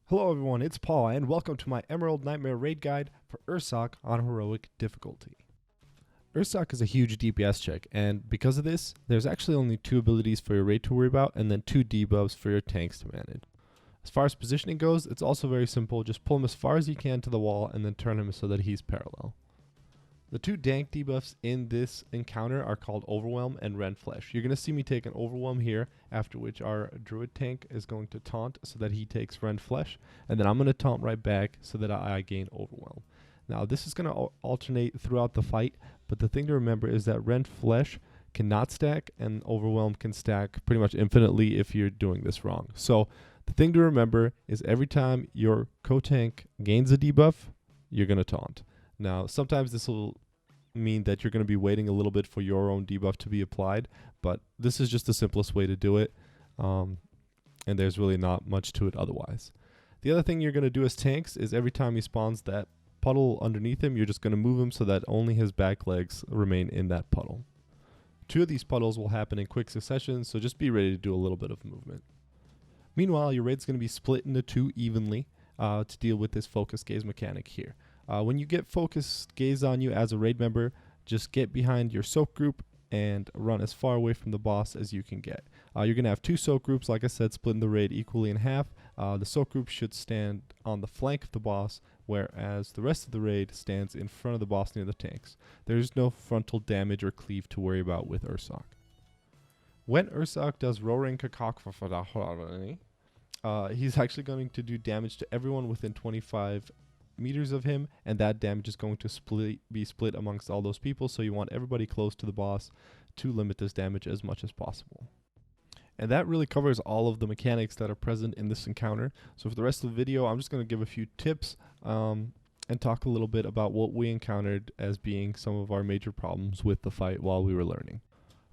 Hello everyone, it's Paul, and welcome to my Emerald Nightmare raid guide for Ursoc on heroic difficulty. Ursoc is a huge DPS check, and because of this, there's actually only 2 abilities for your raid to worry about, and then 2 debuffs for your tanks to manage. As far as positioning goes, it's also very simple. Just pull him as far as you can to the wall, and then turn him so that he's parallel. The 2 dank debuffs in this encounter are called Overwhelm and Rend Flesh. You're going to see me take an Overwhelm here, after which our Druid tank is going to taunt so that he takes Rend Flesh, and then I'm going to taunt right back so that I gain Overwhelm. Now this is going to alternate throughout the fight, but the thing to remember is that Rend Flesh cannot stack, and Overwhelm can stack pretty much infinitely if you're doing this wrong. So the thing to remember is every time your co-tank gains a debuff, you're going to taunt. Now, sometimes this will mean that you're going to be waiting a little bit for your own debuff to be applied, but this is just the simplest way to do it, and there's really not much to it otherwise. The other thing you're going to do as tanks is every time he spawns that puddle underneath him, you're just going to move him so that only his back legs remain in that puddle. 2 of these puddles will happen in quick succession, so just be ready to do a little bit of movement. Meanwhile, your raid's going to be split into 2 evenly to deal with this focus gaze mechanic here. When you get focused gaze on you as a raid member, just get behind your soak group and run as far away from the boss as you can get. You're going to have 2 soak groups, like I said, splitting the raid equally in half. The soak group should stand on the flank of the boss, whereas the rest of the raid stands in front of the boss near the tanks. There's no frontal damage or cleave to worry about with Ursoc. When Ursoc does Roaring Cacophony, he's actually going to do damage to everyone within 25 meters of him, and that damage is going to be split amongst all those people, so you want everybody close to the boss to limit this damage as much as possible. And that really covers all of the mechanics that are present in this encounter. So for the rest of the video, I'm just going to give a few tips and talk a little bit about what we encountered as being some of our major problems with the fight while we were learning.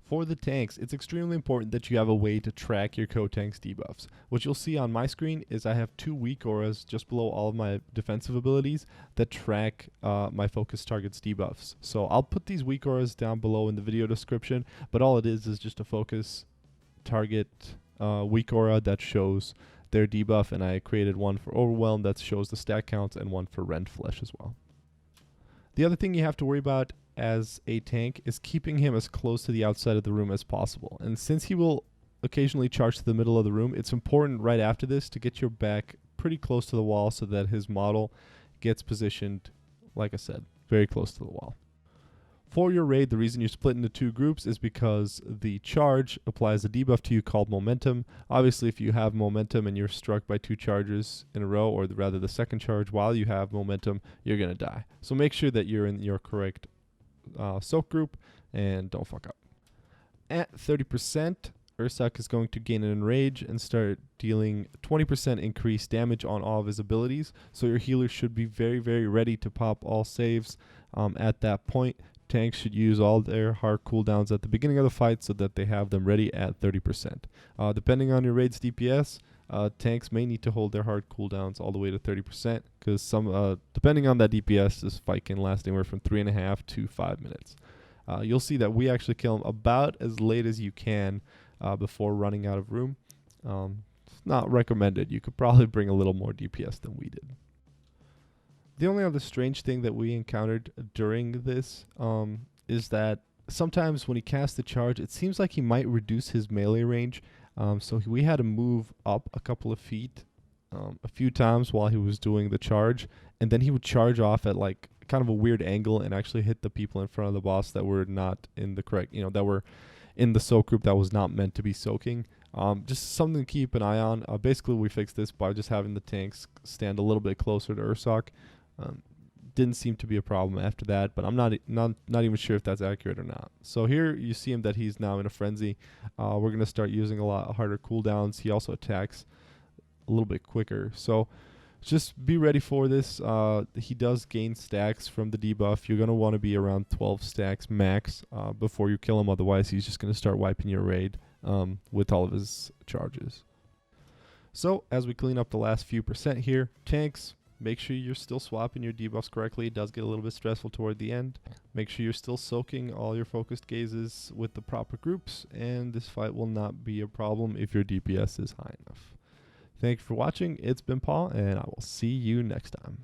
For the tanks, it's extremely important that you have a way to track your co-tank's debuffs. What you'll see on my screen is I have 2 weak auras just below all of my defensive abilities that track my focus target's debuffs. So I'll put these weak auras down below in the video description, but all it is just a focus target weak aura that shows their debuff, and I created one for Overwhelm that shows the stack counts and one for Rend Flesh as well. The other thing you have to worry about as a tank is keeping him as close to the outside of the room as possible. And since he will occasionally charge to the middle of the room, it's important right after this to get your back pretty close to the wall so that his model gets positioned, like I said, very close to the wall. For your raid, the reason you split into 2 groups is because the charge applies a debuff to you called momentum. Obviously, if you have momentum and you're struck by 2 charges in a row, or rather the second charge while you have momentum, you're going to die. So make sure that you're in your correct soak group and don't fuck up. At 30%, Ursoc is going to gain an enrage and start dealing 20% increased damage on all of his abilities. So your healer should be very, very ready to pop all saves at that point. Tanks should use all their hard cooldowns at the beginning of the fight so that they have them ready at 30%. Depending on your raid's DPS, tanks may need to hold their hard cooldowns all the way to 30%, because depending on that DPS, this fight can last anywhere from 3.5 to 5 minutes. You'll see that we actually kill them about as late as you can before running out of room. It's not recommended. You could probably bring a little more DPS than we did. The only other strange thing that we encountered during this is that sometimes when he casts the charge, it seems like he might reduce his melee range. So we had to move up a couple of feet a few times while he was doing the charge, and then he would charge off at like kind of a weird angle and actually hit the people in front of the boss that were not in the correct, that were in the soak group that was not meant to be soaking. Just something to keep an eye on. Basically, we fixed this by just having the tanks stand a little bit closer to Ursoc. Didn't seem to be a problem after that, but I'm not even sure if that's accurate or not. So here you see him that he's now in a frenzy. We're going to start using a lot harder cooldowns. He also attacks a little bit quicker. So just be ready for this. He does gain stacks from the debuff. You're going to want to be around 12 stacks max before you kill him. Otherwise, he's just going to start wiping your raid with all of his charges. So as we clean up the last few percent here, tanks, make sure you're still swapping your debuffs correctly. It does get a little bit stressful toward the end. Make sure you're still soaking all your focused gazes with the proper groups, and this fight will not be a problem if your DPS is high enough. Thank you for watching. It's been Paul, and I will see you next time.